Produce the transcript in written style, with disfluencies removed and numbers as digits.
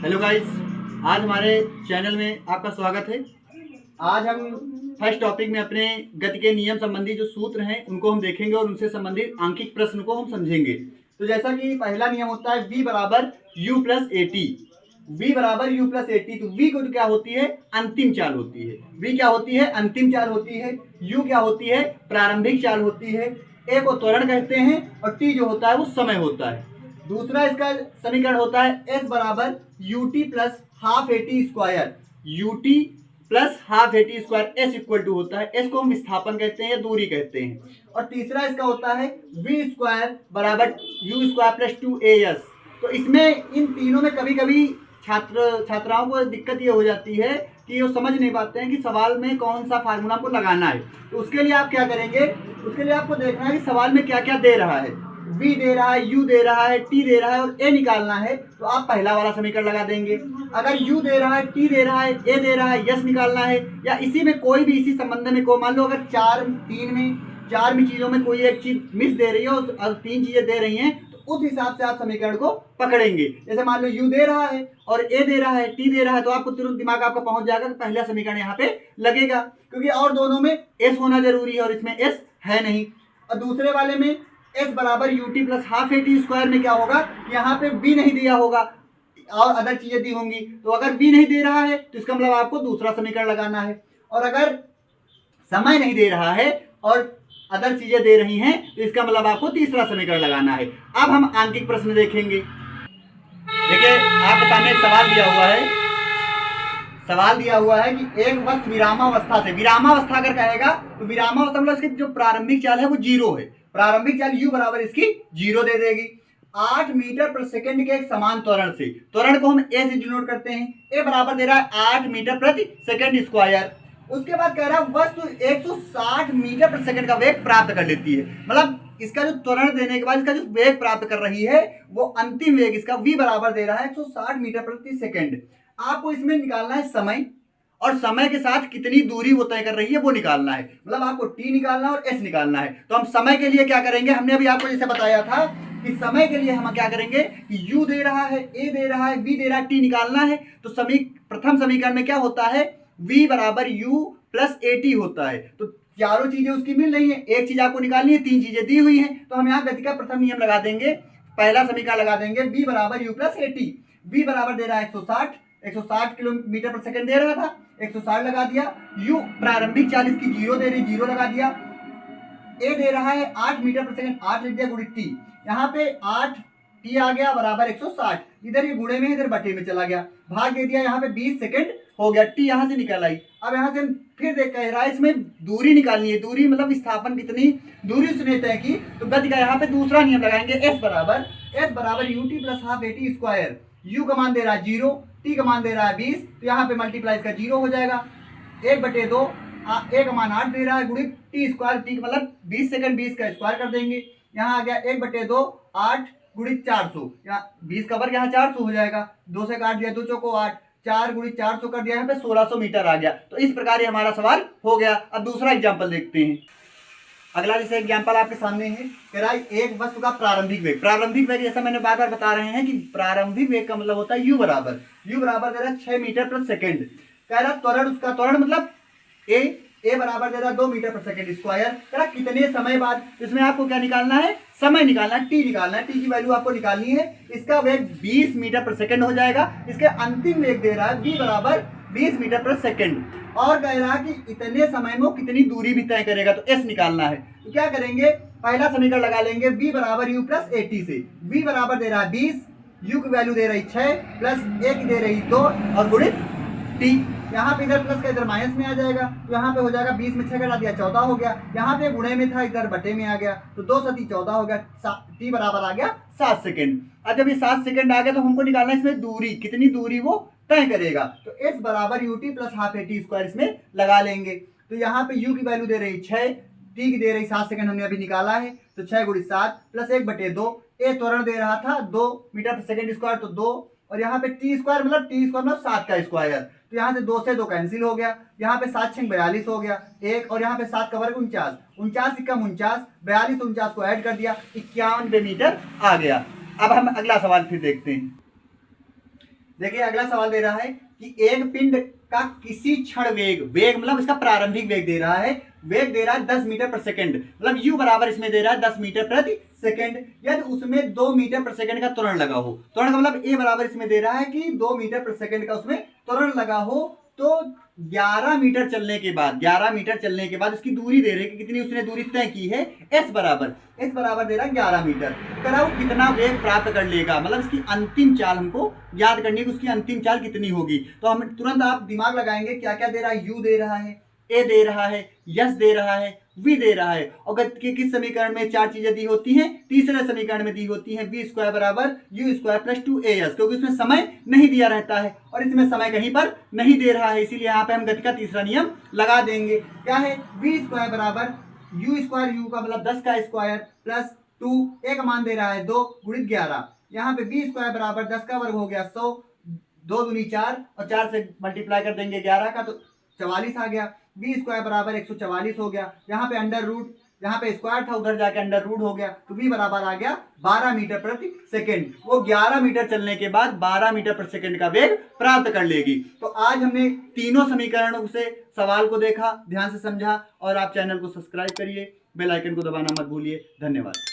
Hello guys, आज हमारे channel में आपका स्वागत है। आज हम फर्स्ट टॉपिक में अपने गति के नियम संबंधी जो सूत्र हैं उनको हम देखेंगे और उनसे संबंधित आंकिक प्रश्न को हम समझेंगे। तो जैसा कि पहला नियम होता है v बराबर u plus A T. v बराबर u प्लस ए टी, तो v को क्या होती है? अंतिम चाल होती है। v क्या होती है? अंतिम चाल होती है। u क्या होती है? प्रारंभिक चाल होती है। a को त्वरण कहते हैं और t जो होता है वो समय होता है। दूसरा इसका समीकरण होता है s बराबर U T plus half A T square. U T plus half A T square S equal to होता है, एस को हम विस्थापन कहते हैं या दूरी कहते हैं। और तीसरा इसका होता है वी स्क्वायर बराबर you square plus two A S. तो इसमें इन तीनों में कभी कभी छात्राओं को दिक्कत ये हो जाती है कि वो समझ नहीं पाते हैं कि सवाल में कौन सा फार्मूला को लगाना है। तो उसके लिए आप क्या करेंगे? उसके लिए आपको देखना है कि सवाल में क्या क्या दे रहा है। v दे रहा है, u दे रहा है, t दे रहा है और a निकालना है, तो आप पहला वाला समीकरण लगा देंगे। अगर u दे रहा है, t दे रहा है, a दे रहा है, s निकालना है, या इसी में कोई भी इसी संबंध में को मान लो अगर चार में चीजों में कोई एक चीज मिस दे रही है और तीन चीजें दे रही हैं, तो उस हिसाब से आप समीकरण को पकड़ेंगे। जैसे मान लो u दे रहा है और a दे रहा है, t दे रहा है, तो आपको तुरंत दिमाग आपका पहुंच जाएगा कि पहला समीकरण यहाँ पे लगेगा, क्योंकि और दोनों में s होना जरूरी है और इसमें s है नहीं। और दूसरे वाले में s बराबर U T plus half A T square में क्या होगा? यहाँ पे v नहीं दिया होगा और अदर चीजें दी होंगी। तो अगर v नहीं दे रहा है तो इसका मतलब आपको दूसरा समीकरण लगाना है। और अगर समय नहीं दे रहा है और अदर चीजें दे रही हैं तो इसका मतलब आपको तीसरा समीकरण लगाना है। अब हम आंकिक प्रश्न देखेंगे। देखिए, आपके सामने एक सवाल दिया हुआ है कि एक वस्तु विरामावस्था से, विरामावस्था अगर कहेगा तो विरामावस्था मतलब इसकी जो प्रारंभिक चाल है वो जीरो है। प्रारंभिक चाल u बराबर इसकी जीरो दे देगी। 8 मीटर प्रति सेकंड के एक समान त्वरण से, त्वरण को हम a से डिनोट करते हैं, a बराबर दे रहा है 8 मीटर प्रति सेकंड स्क्वायर। उसके बाद कह रहा है वस्तु 160 मीटर प्रति सेकंड का वेग प्राप्त कर लेती है। मतलब इसका जो त्वरण देने के बाद इसका जो वेग प्राप्त कर रही है वो अंतिम वेग इसका v बराबर दे रहा है 160 मीटर प्रति सेकंड। आपको इसमें निकालना है समय, और समय के साथ कितनी दूरी वो तय कर रही है वो निकालना है। मतलब आपको t निकालना है और s निकालना है। तो हम समय के लिए क्या करेंगे? हमने अभी आपको जैसे बताया था कि समय के लिए हम क्या करेंगे कि u दे रहा है, a दे रहा है, v दे रहा है, t निकालना है। तो प्रथम समीकरण में क्या होता है? v बराबर u प्लस ए टी होता है। तो चारों चीजें उसकी मिल रही है, एक चीज आपको निकालनी है, तीन चीजें दी हुई हैं। तो हम यहाँ गति का प्रथम नियम लगा देंगे, पहला समीकरण लगा देंगे v बराबर u plus A T. v बराबर दे रहा है 160 किलोमीटर पर सेकंड दे रहा था, 160 लगा दिया। u प्रारंभिक चाल इसकी जीरो दे रही, जीरो लगा दिया। a दे रहा है 8 मीटर पर सेकंड, 8 लिख दिया गुणित t। यहाँ पे 8 t आ गया बराबर 160, इधर ये गुणे में इधर बटे में चला गया, भाग दे दिया, यहाँ पे 20 सेकंड हो गया, t यहाँ से निकल आई। अब यहाँ से फिर देख कह रहा है इसमें दूरी निकालनी है, दूरी मतलब विस्थापन कितनी दूरी उसने तय की। तो गति का यहाँ पे दूसरा नियम लगाएंगे, s बराबर U T plus half A T square. u का मान दे रहा है 0, t का मान दे रहा है 20, तो यहाँ पे मल्टीप्लाई इसका 0 हो जाएगा, 1/2। a का मान 8 दे रहा है गुणित टी स्क्वायर, टी का मतलब 20 सेकंड, 20 का स्क्वायर कर देंगे, यहाँ आ गया 1/2 8 गुणित 400, यहाँ 20 का वर्ग यहाँ 400 हो जाएगा, 2 से काट दिया, 2 चौको 8, 4 गुणित 400 कर दिया, यहाँ पे 1600 मीटर आ गया। तो इस प्रकार ये हमारा सवाल हो गया। अब दूसरा एग्जाम्पल देखते हैं। अगला जैसे एग्जाम्पल आपके सामने है, कह रहा है एक वस्तु का प्रारंभिक वेग। प्रारंभिक वेग जैसा मैंने बार बार बता रहे हैं कि प्रारंभिक वेग का मतलब होता है u बराबर दे रहा है 6 मीटर प्रति सेकंड। कह रहा त्वरण, उसका त्वरण मतलब a बराबर दे रहा है 2 मीटर प्रति सेकंड स्क्वायर। कह रहा कितने समय बाद, इसमें आपको क्या निकालना है? समय निकालना है, t निकालना है, t की वैल्यू आपको निकालनी है। इसका वेग 20 मीटर प्रति सेकंड हो जाएगा। इसके अंतिम वेग दे रहा है v बराबर 20 मीटर प्रति सेकंड, और कह रहा है कि इतने समय में कितनी दूरी भी तय करेगा, तो s निकालना है। तो क्या करेंगे? पहला समीकरण लगा लेंगे v बराबर u प्लस ए टी से। v बराबर दे रहा है 20, u की वैल्यू दे रही 6 प्लस a की दे रही 2 और गुणित t। यहाँ पे इधर प्लस का इधर माइनस में आ जाएगा, तो यहाँ पे हो जाएगा 20 में 6 घटा दिया 14 हो गया, यहाँ पे गुणे में था इधर बटे में आ गया, तो 2 सती 14 हो गया, t बराबर आ गया 7 सेकंड। अब जब ये 7 सेकंड आ गया तो हमको निकालना है इसमें दूरी, कितनी दूरी वो तय करेगा। तो s बराबर U T plus half A T square इसमें लगा लेंगे। तो यहाँ पे u की वैल्यू दे रही 6, t की दे रही 7 सेकंड हमने अभी निकाला है, तो 6 गुणित 7 प्लस 1/2। a त्वरण दे रहा था 2 मीटर प्रति सेकंड स्क्वायर, तो 2, और यहाँ पे t स्क्वायर मतलब 7 का स्क्वायर, तो यहाँ से 2 से 2 कैंसिल हो गया, यहाँ पे 7 6 42 हो गया, 1, और यहाँ पे 7 का वर्ग 49, 49 कम 49, 42 49 को ऐड कर दिया, 51 मीटर आ गया। अब हम अगला सवाल फिर देखते हैं। देखिए अगला सवाल दे रहा है कि एक पिंड का किसी क्षण वेग, वेग मतलब इसका प्रारंभिक वेग दे रहा है, वेग दे रहा है 10 मीटर प्रति सेकंड, मतलब u बराबर इसमें दे रहा है 10 मीटर प्रति सेकंड, यदि उसमें 2 मीटर प्रति सेकंड का त्वरण लगा हो, त्वरण का मतलब a बराबर इसमें दे रहा है कि 2 मीटर प्रति सेकंड का उसमें त्वरण लगा हो, तो 11 मीटर चलने के बाद, 11 मीटर चलने के बाद इसकी दूरी दे रही है कि कितनी उसने दूरी तय की है, s बराबर दे रहा है 11 मीटर। करा वो कितना वेग प्राप्त कर लेगा, मतलब इसकी अंतिम चाल हमको याद करनी है कि उसकी अंतिम चाल कितनी होगी। तो हम तुरंत आप दिमाग लगाएंगे क्या क्या दे रहा है, u दे रहा है, a दे रहा है, s दे रहा है, v दे रहा है, और किस समीकरण में चार चीजें दी होती हैं, तीसरे समीकरण में दी होती हैं v स्क्वायर बराबर u स्क्वायर प्लस 2as, क्योंकि उसमें समय नहीं दिया रहता है और इसमें समय कहीं पर नहीं दे रहा है, इसीलिए यहाँ पे हम गति का तीसरा नियम लगा देंगे। क्या है, v स्क्वायर बराबर u स्क्वायर, u का मतलब 10 का स्क्वायर प्लस 2, a का मान दे रहा है 2 गुणित 11, यहाँ पे v स्क्वायर बराबर 10 का वर्ग हो गया 100, 2 दूनी 4 और 4 से मल्टीप्लाई कर देंगे 11 का तो 44 आ गया, v स्क्वायर बराबर 144 हो गया, यहाँ पे अंडर रूट, यहाँ पे स्क्वायर था उधर जाके अंडर रूट हो गया, तो v बराबर आ गया 12 मीटर प्रति सेकंड। वो 11 मीटर चलने के बाद 12 मीटर प्रति सेकंड का वेग प्राप्त कर लेगी। तो आज हमने तीनों समीकरणों से सवाल को देखा, ध्यान से समझा, और आप चैनल को सब्सक्राइब करिए, बेल आइकन को दबाना मत भूलिए। धन्यवाद।